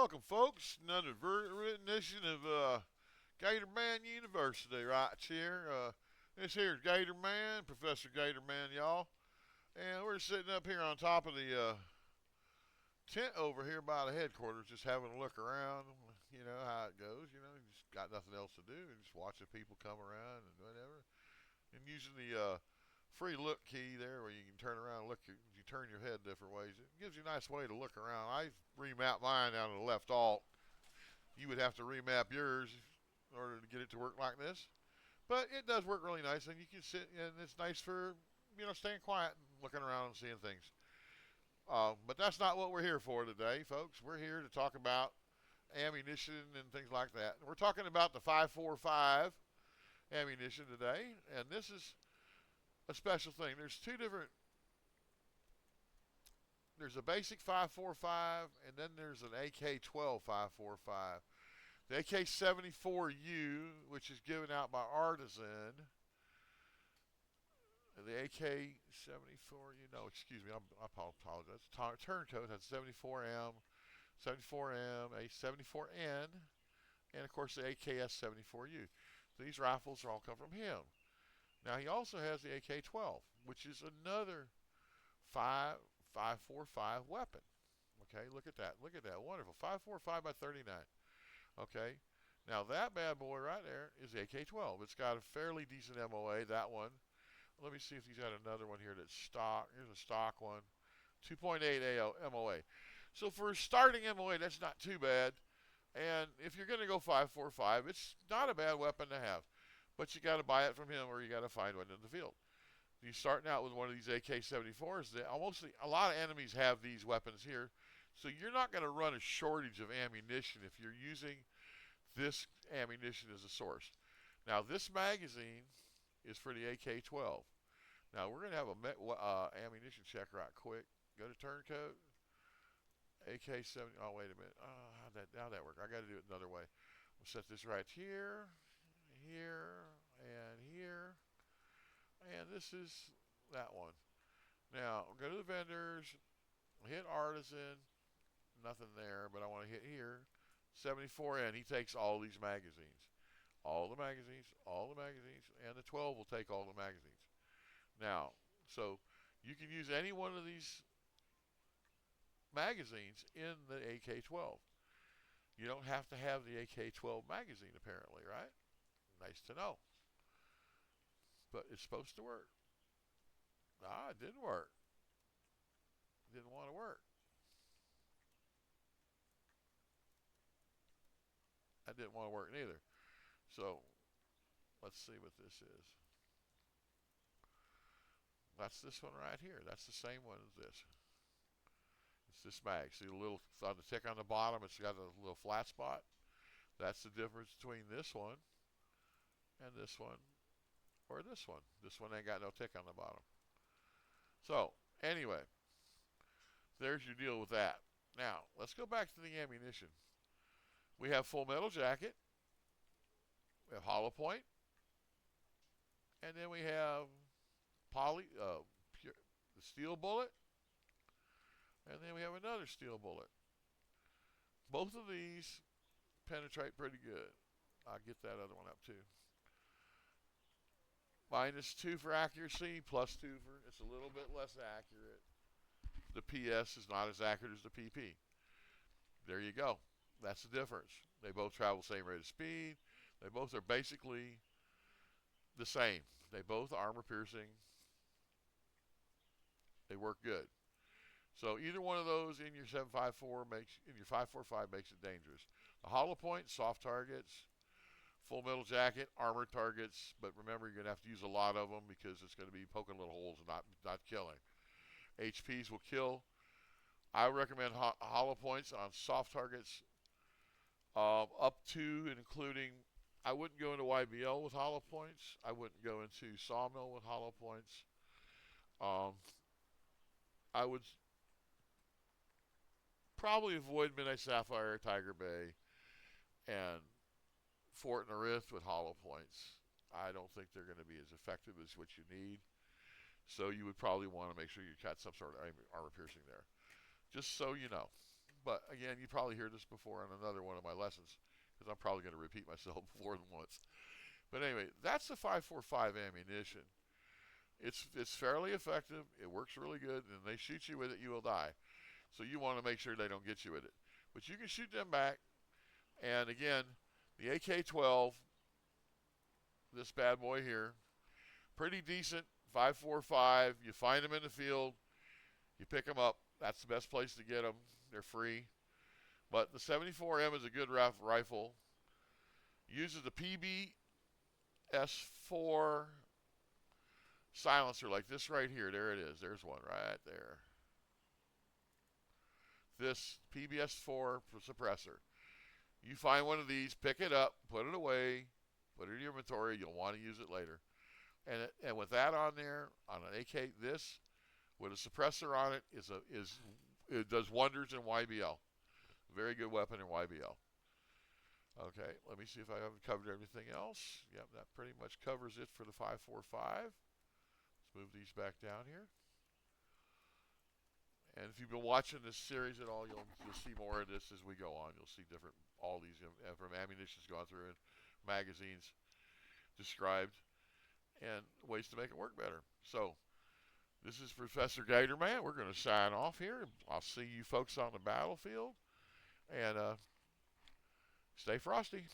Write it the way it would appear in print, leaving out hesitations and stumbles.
Welcome, folks. Another written edition of Gator Man University right here. This here's Gator Man, Professor Gator Man, y'all. And we're sitting up here on top of the tent over here by the headquarters, just having a look around. You know how it goes. You just got nothing else to do. And just watching people come around and whatever. And using the free look key there where you can turn around and look, you turn your head different ways. It gives you a nice way to look around. I remap mine down to the left alt. You would have to remap yours in order to get it to work like this. But it does work really nice, and you can sit, and it's nice for, staying quiet and looking around and seeing things. But that's not what we're here for today, folks. We're here to talk about ammunition and things like that. We're talking about the 545 ammunition today, and this is a special thing. There's a basic 545, and then there's an AK-12 545. The AK-74U, which is given out by Artisan. The AK-74U, no, excuse me, I apologize. Turncoat has 74M, 74M, A-74N, and of course the AKS-74U. These rifles all come from him. Now he also has the AK-12, which is another 545 weapon. Okay, look at that. Look at that. Wonderful. 545 by 39. Okay. Now that bad boy right there is the AK-12. It's got a fairly decent MOA, that one. Let me see if he's got another one here that's stock. Here's a stock one. 2.8 MOA. So for starting MOA, that's not too bad. And if you're going to go 545, it's not a bad weapon to have. But you got to buy it from him or you got to find one in the field. You're starting out with one of these AK-74s. A lot of enemies have these weapons here. So you're not going to run a shortage of ammunition if you're using this ammunition as a source. Now this magazine is for the AK-12. Now we're going to have a ammunition check right quick. Go to turncoat. AK-70. Oh, wait a minute. How'd that work? I got to do it another way. We'll set this right here, here, and here. And this is that one. Now, go to the vendors, hit Artisan, nothing there, but I want to hit here. 74N, he takes all these magazines. All the magazines, and the 12 will take all the magazines. Now, so you can use any one of these magazines in the AK-12. You don't have to have the AK-12 magazine, apparently, right? Nice to know. But it's supposed to work. It didn't work. It didn't want to work. That didn't want to work neither. So let's see what this is. That's this one right here. That's the same one as this. It's this mag. See the little on the tick on the bottom, it's got a little flat spot. That's the difference between this one and this one, or this one. This one ain't got no tick on the bottom. So anyway, there's your deal with that. Now let's go back to the ammunition. We have full metal jacket. We have hollow point, and then we have the steel bullet, and then we have another steel bullet. Both of these penetrate pretty good. I'll get that other one up too. -2 for accuracy, +2 for, it's a little bit less accurate. The PS is not as accurate as the PP. There you go. That's the difference. They both travel the same rate of speed. They both are basically the same. They both armor piercing. They work good. So either one of those in your 7.54 in your 5.45 makes it dangerous. The hollow point, soft targets. Full metal jacket, armored targets. But remember, you're going to have to use a lot of them because it's going to be poking little holes and not killing. HPs will kill. I recommend hollow points on soft targets up to and including. I wouldn't go into YBL with hollow points. I wouldn't go into Sawmill with hollow points. I would probably avoid Midnight Sapphire, Tiger Bay, and Fort Narith with hollow points. I don't think they're going to be as effective as what you need. So you would probably want to make sure you got some sort of armor piercing there. Just so you know. But again, you probably hear this before in another one of my lessons because I'm probably going to repeat myself more than once. But anyway, that's the 5.45 ammunition. It's fairly effective. It works really good, and they shoot you with it, you will die. So you want to make sure they don't get you with it. But you can shoot them back. And again, the AK-12, this bad boy here, pretty decent, 5.45. You find them in the field, you pick them up. That's the best place to get them. They're free. But the 74M is a good rifle. Uses the PBS4 silencer like this right here. There it is. There's one right there. This PBS4 suppressor. You find one of these, pick it up, put it away, put it in your inventory. You'll want to use it later. And with that on there, on an AK, this with a suppressor on it it does wonders in YBL. Very good weapon in YBL. Okay, let me see if I haven't covered everything else. Yep, that pretty much covers it for the 5.45. Let's move these back down here. And if you've been watching this series at all, you'll see more of this as we go on. You'll see all these from ammunitions gone through and magazines described and ways to make it work better. So this is Professor Gatorman. We're going to sign off here. I'll see you folks on the battlefield. And stay frosty.